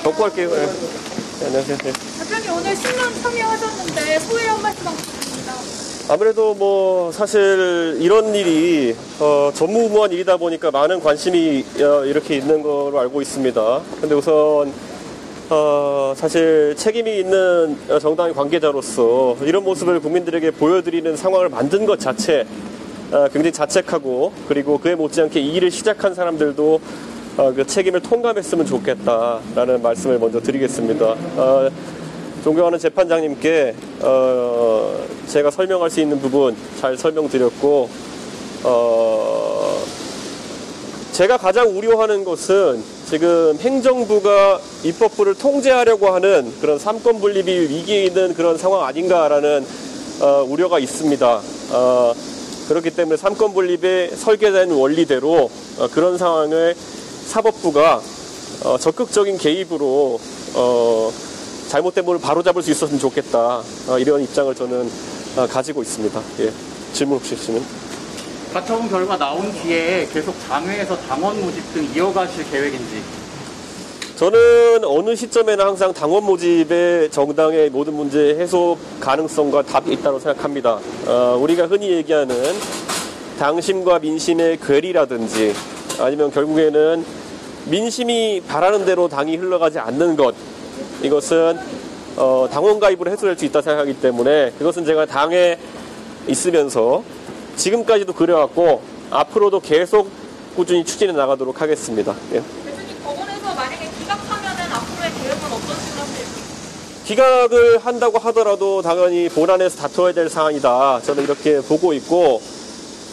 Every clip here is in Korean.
덮고 할게요. 네. 안녕하세요. 네. 대표님 오늘 신문 참여하셨는데 소회 한 말씀 부탁드립니다. 아무래도 뭐 사실 이런 일이 전무후무한 일이다 보니까 많은 관심이 이렇게 있는 거로 알고 있습니다. 근데 우선 사실 책임이 있는 정당의 관계자로서 이런 모습을 국민들에게 보여드리는 상황을 만든 것 자체 굉장히 자책하고, 그리고 그에 못지않게 이 일을 시작한 사람들도 그 책임을 통감했으면 좋겠다라는 말씀을 먼저 드리겠습니다. 존경하는 재판장님께 제가 설명할 수 있는 부분 잘 설명드렸고, 제가 가장 우려하는 것은 지금 행정부가 입법부를 통제하려고 하는 그런 삼권 분립이 위기에 있는 그런 상황 아닌가라는 우려가 있습니다. 그렇기 때문에 삼권 분립의 설계된 원리대로 그런 상황을 사법부가 적극적인 개입으로 잘못된 부분을 바로잡을 수 있었으면 좋겠다. 이런 입장을 저는 가지고 있습니다. 예. 질문 혹시 있으면. 가처분 결과 나온 뒤에 계속 당회에서 당원 모집 등 이어가실 계획인지? 저는 어느 시점에는 항상 당원 모집에 정당의 모든 문제 해소 가능성과 답이 있다고 생각합니다. 우리가 흔히 얘기하는 당심과 민심의 괴리라든지, 아니면 결국에는 민심이 바라는 대로 당이 흘러가지 않는 것, 이것은 당원 가입으로 해소될 수 있다 생각하기 때문에, 그것은 제가 당에 있으면서 지금까지도 그래왔고 앞으로도 계속 꾸준히 추진해 나가도록 하겠습니다. 예. 대표님 법원에서 만약에 기각하면은 앞으로의 계획은 어떤 식으로 하세요? 기각을 한다고 하더라도 당연히 본안에서 다퉈야 될 사안이다. 저는 이렇게 보고 있고,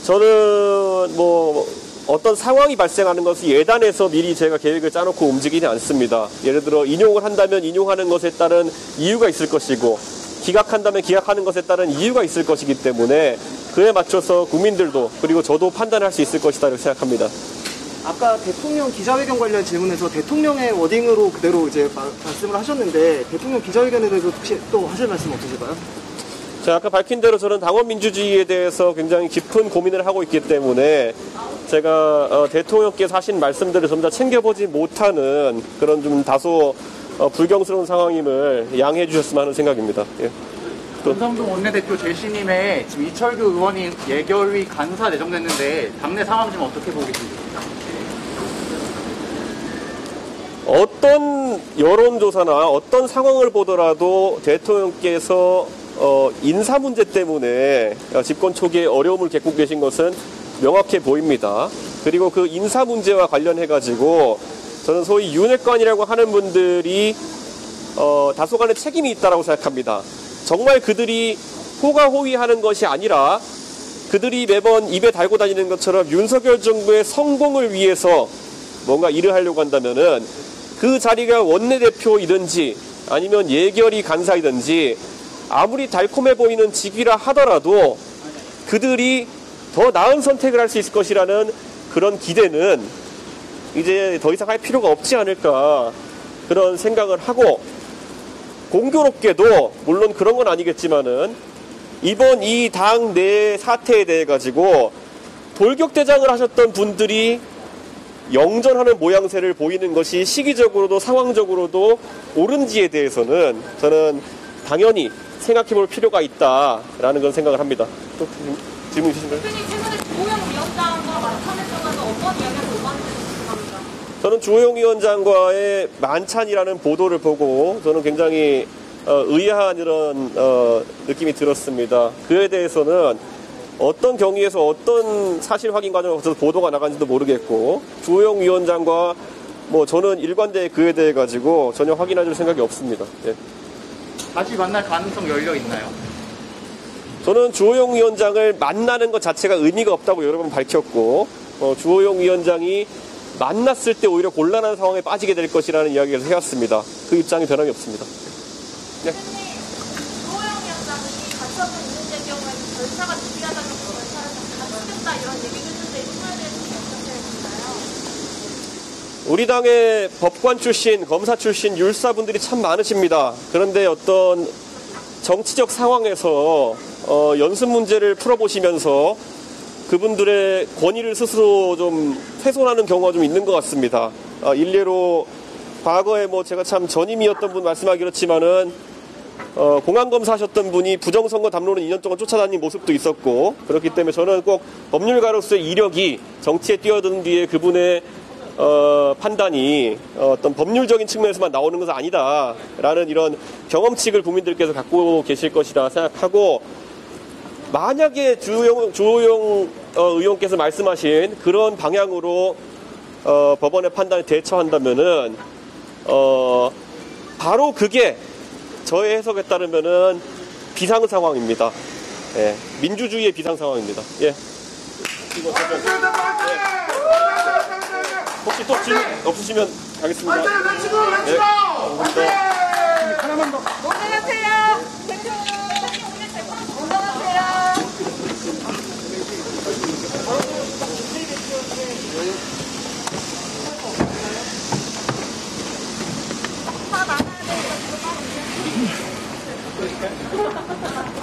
저는 뭐 어떤 상황이 발생하는 것을 예단해서 미리 제가 계획을 짜놓고 움직이지 않습니다. 예를 들어 인용을 한다면 인용하는 것에 따른 이유가 있을 것이고, 기각한다면 기각하는 것에 따른 이유가 있을 것이기 때문에 그에 맞춰서 국민들도 그리고 저도 판단할 수 있을 것이다 이렇게 생각합니다. 아까 대통령 기자회견 관련 질문에서 대통령의 워딩으로 그대로 이제 말씀을 하셨는데, 대통령 기자회견에 대해서 혹시 또 하실 말씀 없으실까요? 제가 아까 밝힌 대로 저는 당원 민주주의에 대해서 굉장히 깊은 고민을 하고 있기 때문에 제가 대통령께서 하신 말씀들을 전부 다 챙겨보지 못하는 그런 좀 다소 불경스러운 상황임을 양해해 주셨으면 하는 생각입니다. 예. 권성동 원내대표 제시님의 지금 이철규 의원이 예결위 간사 내정됐는데 당내 상황 좀 어떻게 보고 계십니까? 어떤 여론조사나 어떤 상황을 보더라도 대통령께서 인사 문제 때문에 집권 초기에 어려움을 겪고 계신 것은 명확해 보입니다. 그리고 그 인사 문제와 관련해가지고 저는 소위 윤핵관이라고 하는 분들이 다소간의 책임이 있다고 생각합니다. 정말 그들이 호가호위하는 것이 아니라 그들이 매번 입에 달고 다니는 것처럼 윤석열 정부의 성공을 위해서 뭔가 일을 하려고 한다면은 그 자리가 원내대표이든지 아니면 예결위 간사이든지 아무리 달콤해 보이는 직위라 하더라도 그들이 더 나은 선택을 할 수 있을 것이라는 그런 기대는 이제 더 이상 할 필요가 없지 않을까, 그런 생각을 하고, 공교롭게도 물론 그런 건 아니겠지만은 이번 이 당 내 사태에 대해 가지고 돌격대장을 하셨던 분들이 영전하는 모양새를 보이는 것이 시기적으로도 상황적으로도 옳은지에 대해서는 저는 당연히 생각해 볼 필요가 있다라는 건 생각을 합니다. 또 질문 있으신가요? 대표님 최근에 주호영 위원장과 만찬에 떠나서 어떤 이야기를 오갔는지 궁금합니다. 저는 주호영 위원장과의 만찬이라는 보도를 보고 저는 굉장히 의아한 이런 느낌이 들었습니다. 그에 대해서는 어떤 경위에서 어떤 사실 확인 과정을 거쳐서 보도가 나간지도 모르겠고, 주호영 위원장과 뭐 저는 일관되게 그에 대해 가지고 전혀 확인할 생각이 없습니다. 예. 다시 만날 가능성 열려 있나요? 저는 주호영 위원장을 만나는 것 자체가 의미가 없다고 여러 번 밝혔고, 주호영 위원장이 만났을 때 오히려 곤란한 상황에 빠지게 될 것이라는 이야기를 해왔습니다. 그 입장이 변함이 없습니다. 네. 주호영 위원장이 가처분 있는 경우에 절차가 느끼하다는 절차를 갖추겠다 이런 얘기를 했는데 이거에 대해서 어떻게 보나요? 우리 당의 법관 출신, 검사 출신 율사분들이 참 많으십니다. 그런데 어떤 정치적 상황에서 연습 문제를 풀어보시면서 그분들의 권위를 스스로 좀 훼손하는 경우가 좀 있는 것 같습니다. 일례로 과거에 뭐 제가 참 전임이었던 분 말씀하기 그렇지만은 공안검사 하셨던 분이 부정선거 담론을 2년 동안 쫓아다닌 모습도 있었고, 그렇기 때문에 저는 꼭 법률가로서의 이력이 정치에 뛰어든 뒤에 그분의 판단이 어떤 법률적인 측면에서만 나오는 것은 아니다라는 이런 경험칙을 국민들께서 갖고 계실 것이라 생각하고, 만약에 주호영 의원께서 말씀하신 그런 방향으로 법원의 판단에 대처한다면은 바로 그게 저의 해석에 따르면은 비상 상황입니다. 예, 민주주의의 비상 상황입니다. 예. 이거 혹시 또 질문 없으시면 가겠습니다. 예. 하나만 더. 건강하세요. 대통령 오늘 제공 건강하세요. 다 나가야 돼.